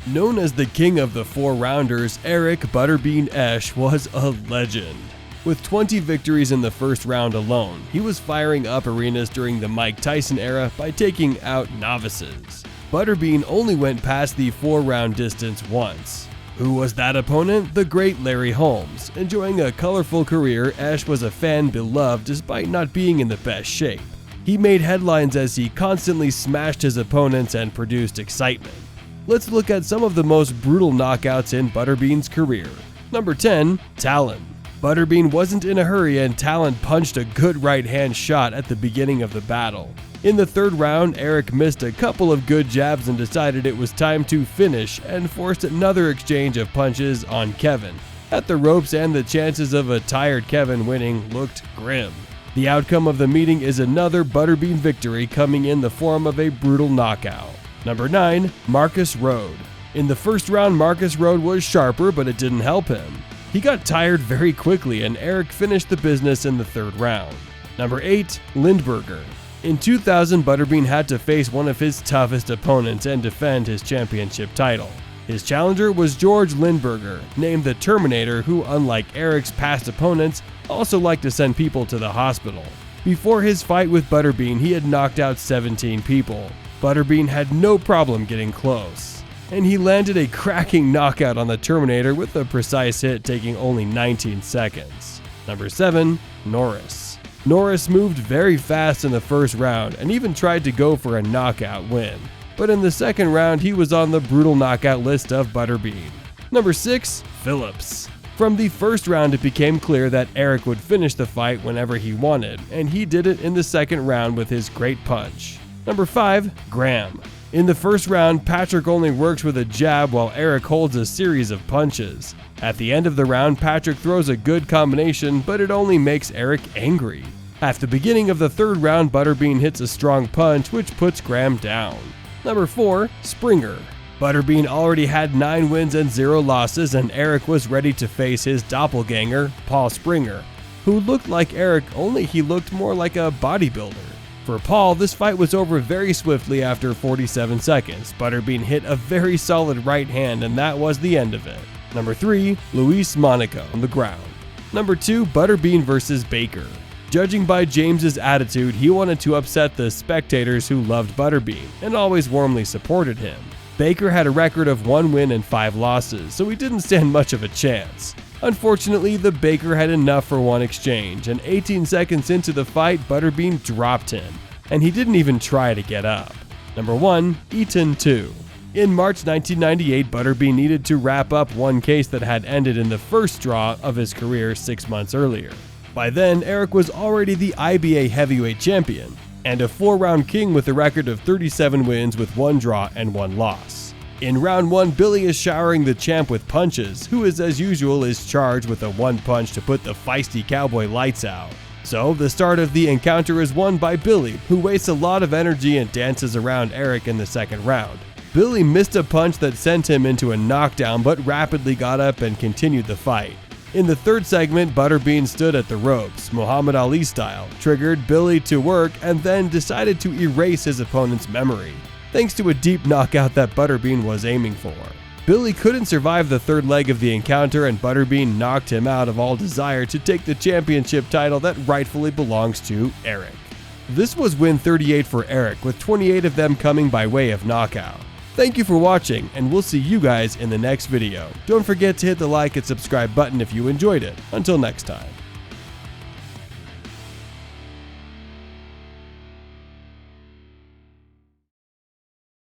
Known as the king of the four-rounders, Eric Butterbean Esch was a legend. With 20 victories in the first round alone, he was firing up arenas during the Mike Tyson era by taking out novices. Butterbean only went past the 4-round distance once. Who was that opponent? The great Larry Holmes. Enjoying a colorful career, Esch was a fan beloved despite not being in the best shape. He made headlines as he constantly smashed his opponents and produced excitement. Let's look at some of the most brutal knockouts in Butterbean's career. Number 10. Talon. Butterbean wasn't in a hurry and Talon punched a good right-hand shot at the beginning of the battle. In the third round, Eric missed a couple of good jabs and decided it was time to finish and forced another exchange of punches on Kevin at the ropes, and the chances of a tired Kevin winning looked grim. The outcome of the meeting is another Butterbean victory coming in the form of a brutal knockout. Number 9. Marcus Rode. In the first round, Marcus Rode was sharper, but it didn't help him. He got tired very quickly and Eric finished the business in the third round. Number 8. Lindberger. In 2000, Butterbean had to face one of his toughest opponents and defend his championship title. His challenger was George Lindberger, named the Terminator, who, unlike Eric's past opponents, also liked to send people to the hospital. Before his fight with Butterbean, he had knocked out 17 people. Butterbean had no problem getting close, and he landed a cracking knockout on the Terminator with a precise hit taking only 19 seconds. Number 7. Norris. Norris moved very fast in the first round and even tried to go for a knockout win, but in the second round he was on the brutal knockout list of Butterbean. Number 6. Phillips. From the first round it became clear that Eric would finish the fight whenever he wanted, and he did it in the second round with his great punch. Number 5. Graham. In the first round, Patrick only works with a jab while Eric holds a series of punches. At the end of the round, Patrick throws a good combination, but it only makes Eric angry. At the beginning of the third round, Butterbean hits a strong punch, which puts Graham down. Number 4. Springer. Butterbean already had 9 wins and 0 losses, and Eric was ready to face his doppelganger, Paul Springer, who looked like Eric, only he looked more like a bodybuilder. For Paul, this fight was over very swiftly after 47 seconds. Butterbean hit a very solid right hand, and that was the end of it. Number 3. Luis Monaco on the ground. Number 2. Butterbean versus Baker. Judging by James's attitude, he wanted to upset the spectators who loved Butterbean and always warmly supported him. Baker had a record of 1 win and 5 losses, so he didn't stand much of a chance. Unfortunately, the Baker had enough for one exchange, and 18 seconds into the fight, Butterbean dropped him, and he didn't even try to get up. Number 1. Eaton 2. In March 1998, Butterbean needed to wrap up one case that had ended in the first draw of his career 6 months earlier. By then, Eric was already the IBA Heavyweight Champion, and a 4-round king with a record of 37 wins with 1 draw and 1 loss. In round 1, Billy is showering the champ with punches, who as usual is charged with a 1 punch to put the feisty cowboy lights out. So, the start of the encounter is won by Billy, who wastes a lot of energy and dances around Eric in the second round. Billy missed a punch that sent him into a knockdown, but rapidly got up and continued the fight. In the third segment, Butterbean stood at the ropes, Muhammad Ali style, triggered Billy to work, and then decided to erase his opponent's memory, thanks to a deep knockout that Butterbean was aiming for. Billy couldn't survive the third leg of the encounter, and Butterbean knocked him out of all desire to take the championship title that rightfully belongs to Eric. This was win 38 for Eric, with 28 of them coming by way of knockout. Thank you for watching, and we'll see you guys in the next video. Don't forget to hit the like and subscribe button if you enjoyed it. Until next time.